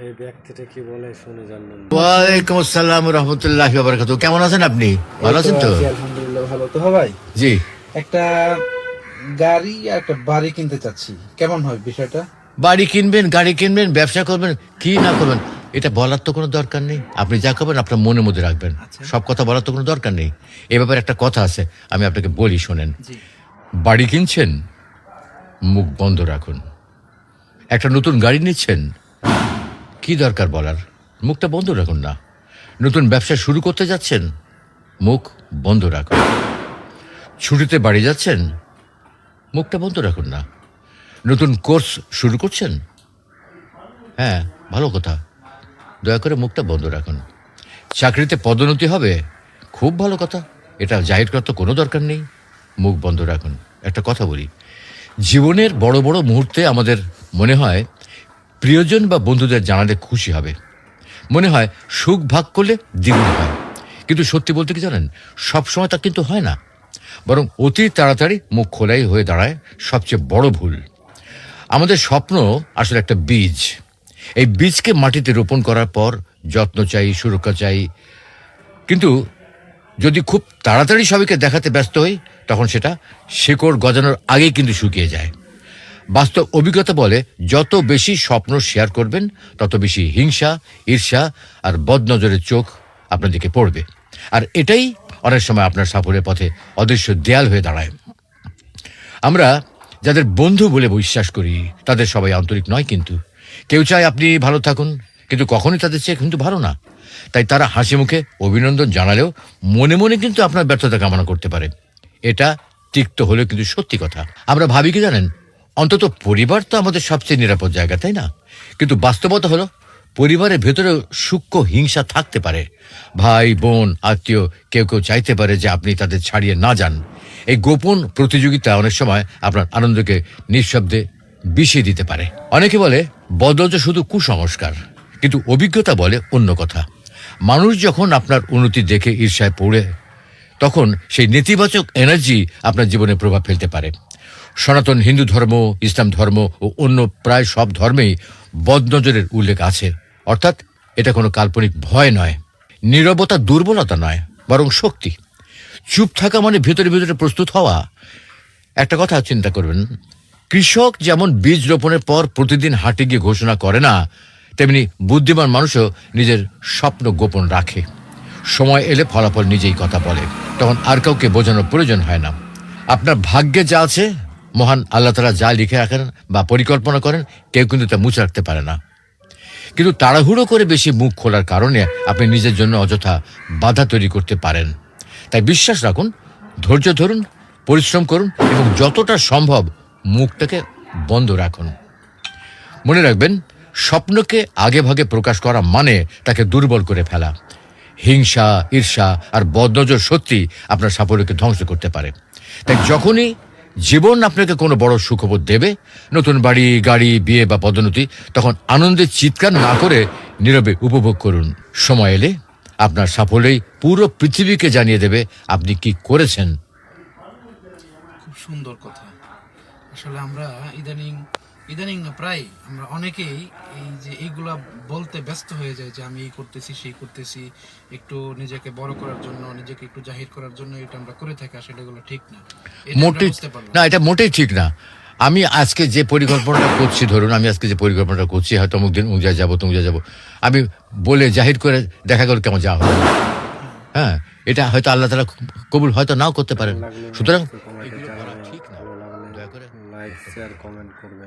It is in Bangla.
এই ব্যক্তিটা কি বলে শুনে জানবেন। ওয়ালাইকুম আসসালাম রহমতুল্লাহি ওয়া বারাকাতুহু। কেমন আছেন আপনি? ভালো আছেন তো? জি, আলহামদুলিল্লাহ ভালো। তো ভাই, জি। একটা গাড়ি আর একটা বাড়ি কিনতে চাচ্ছি, কেমন হয় বিষয়টা? বাড়ি কিনবেন, গাড়ি কিনবেন, ব্যবসা করবেন, কি না করবেন এটা বলার তো কোনো দরকার নেই। আপনি যা করবেন আপনার মনের মধ্যে রাখবেন। আচ্ছা। সব কথা বলার তো কোনো দরকার নেই। এ ব্যাপারে একটা কথা আছে, আমি আপনাকে বলি শোনেন। জি। বাড়ি কিনছেন, মুখ বন্ধ রাখুন। একটা নতুন গাড়ি নিচ্ছেন, কি দরকার বলার, মুখটা বন্ধ রাখুন না। নতুন ব্যবসা শুরু করতে যাচ্ছেন, মুখ বন্ধ রাখুন। ছুটিতে বাড়ি যাচ্ছেন, মুখটা বন্ধ রাখুন না। নতুন কোর্স শুরু করছেন, হ্যাঁ ভালো কথা, দয়া করে মুখটা বন্ধ রাখুন। চাকরিতে পদোন্নতি হবে, খুব ভালো কথা, এটা জাহির করার তো কোনো দরকার নেই, মুখ বন্ধ রাখুন। একটা কথা বলি, জীবনের বড় বড় মুহূর্তে আমাদের মনে হয় প্রিয়জন বা বন্ধুদের জানালে খুশি হবে, মনে হয় সুখ ভাগ করলে দ্বিগুণ হয়। কিন্তু সত্যি বলতে কি জানেন, সবসময় তা কিন্তু হয় না, বরং অতি তাড়াতাড়ি মুখ খোলাই হয়ে দাঁড়ায় সবচেয়ে বড় ভুল। আমাদের স্বপ্ন আসলে একটা বীজ। এই বীজকে মাটিতে রোপণ করার পর যত্ন চাই, সুরক্ষা চাই। কিন্তু যদি খুব তাড়াতাড়ি সবাইকে দেখাতে ব্যস্ত হই, তখন সেটা শেকড় গজানোর আগেই কিন্তু শুকিয়ে যায়। বাস্তব অভিজ্ঞতা বলে, যত বেশি স্বপ্ন শেয়ার করবেন, তত বেশি হিংসা, ঈর্ষা আর বদনজরের চোখ আপনার দিকে পড়বে। আর এটাই অনেক সময় আপনার সাফল্যের পথে অদৃশ্য দেয়াল হয়ে দাঁড়ায়। আমরা যাদের বন্ধু বলে বিশ্বাস করি, তাদের সবাই আন্তরিক নয়। কিন্তু কেউ চায় আপনি ভালো থাকুন, কিন্তু কখনোই তাদের চেয়ে কিন্তু ভালো না। তাই তারা হাসি মুখে অভিনন্দন জানালেও মনে মনে কিন্তু আপনার ব্যর্থতা কামনা করতে পারে। এটা তিক্ত হলেও কিন্তু সত্যি কথা। আমরা ভাবি কি জানেন, অন্তত পরিবার তো আমাদের সবচেয়ে নিরাপদ জায়গা, তাই না? কিন্তু বাস্তবতা হলো, পরিবারের ভেতরেও সূক্ষ্ম হিংসা থাকতে পারে। ভাই বোন আত্মীয় কেউ কেউ চাইতে পারে যে আপনি তাদের ছাড়িয়ে না যান। এই গোপন প্রতিযোগিতা অনেক সময় আপনার আনন্দকে নিঃশব্দে বিষিয়ে দিতে পারে। অনেকে বলে বদলতে শুধু কুসংস্কার, কিন্তু অভিজ্ঞতা বলে অন্য কথা। মানুষ যখন আপনার উন্নতি দেখে ঈর্ষায় পড়ে, তখন সেই নেতিবাচক এনার্জি আপনার জীবনে প্রভাব ফেলতে পারে। সনাতন হিন্দু ধর্ম, ইসলাম ধর্ম ও অন্য প্রায় সব ধর্মেই বদনজরের উল্লেখ আছে। অর্থাৎ এটা কোনো কাল্পনিক ভয় নয়, নীরবতা দুর্বলতা নয়, বরং শক্তি। চুপ থাকা মানে ভেতরে ভেতরে প্রস্তুত হওয়া। একটা কথা চিন্তা করবেন, কৃষক যেমন বীজ রোপণের পর প্রতিদিন হাটে গিয়ে ঘোষণা করে না, তেমনি বুদ্ধিমান মানুষও নিজের স্বপ্ন গোপন রাখে। সময় এলে ফলাফল নিজেই কথা বলে, তখন আর কাউকে বোঝানোর প্রয়োজন হয় না। আপনার ভাগ্যে যা আছে, মহান আল্লাহ তাআলা যা লিখে রাখেন বা পরিকল্পনা করেন, কেউ কিন্তু তা মুছে রাখতে পারে না। কিন্তু তাড়াহুড়ো করে বেশি মুখ খোলার কারণে আপনি নিজের জন্য অযথা বাধা তৈরি করতে পারেন। তাই বিশ্বাস রাখুন, ধৈর্য ধরুন, পরিশ্রম করুন এবং যতটা সম্ভব মুখটাকে বন্ধ রাখুন। মনে রাখবেন, স্বপ্নকে আগে ভাগে প্রকাশ করা মানে তাকে দুর্বল করে ফেলা। হিংসা, ঈর্ষা আর বদনজর সত্যি আপনার সাফল্যকে ধ্বংস করতে পারে। তাই যখনই জীবন আপনাকে কোনো বড় সুখবর দেবে, নতুন বাড়ি, গাড়ি, বিয়ে বা পদোন্নতি, তখন আনন্দে চিৎকার না করে নীরবে উপভোগ করুন। সময় এলে আপনার সাফল্যই পুরো পৃথিবীকে জানিয়ে দেবে আপনি কি করেছেন। খুব সুন্দর কথা। আসলে আমরা ইদানিং ইদানিং না, প্রায় আমরা অনেকেই এই যে এইগুলা বলতে ব্যস্ত হয়ে যায় যে আমি এই করতেছি সেই করতেছি, একটু নিজেকে বড় করার জন্য, নিজেকে একটু জাহির করার জন্য এটা আমরা করে থাকি। আসলে এগুলো ঠিক না, এটা আমরা মোটেই বুঝতে পারলাম। না, এটা মোটেই ঠিক না। আমি আজকে যে পরিকল্পনাটা করছি, ধরুন আমি আজকে যে পরিকল্পনাটা করছি, হয়তো অমুক দিন অমুক জায়গায় যাবো, তমুক জায়গায় যাবো, আমি বলে জাহির করে দেখা গেল কেমন যাওয়া হবে। হ্যাঁ, এটা হয়তো আল্লাহ তাআলা কবুল হয়তো নাও করতে পারেন। লাগলে সুতরাং কমেন্টে এগুলো করা জানাবেন, ঠিক না, ভালো লাগলে দয়া করে লাইক শেয়ার কমেন্ট করবেন।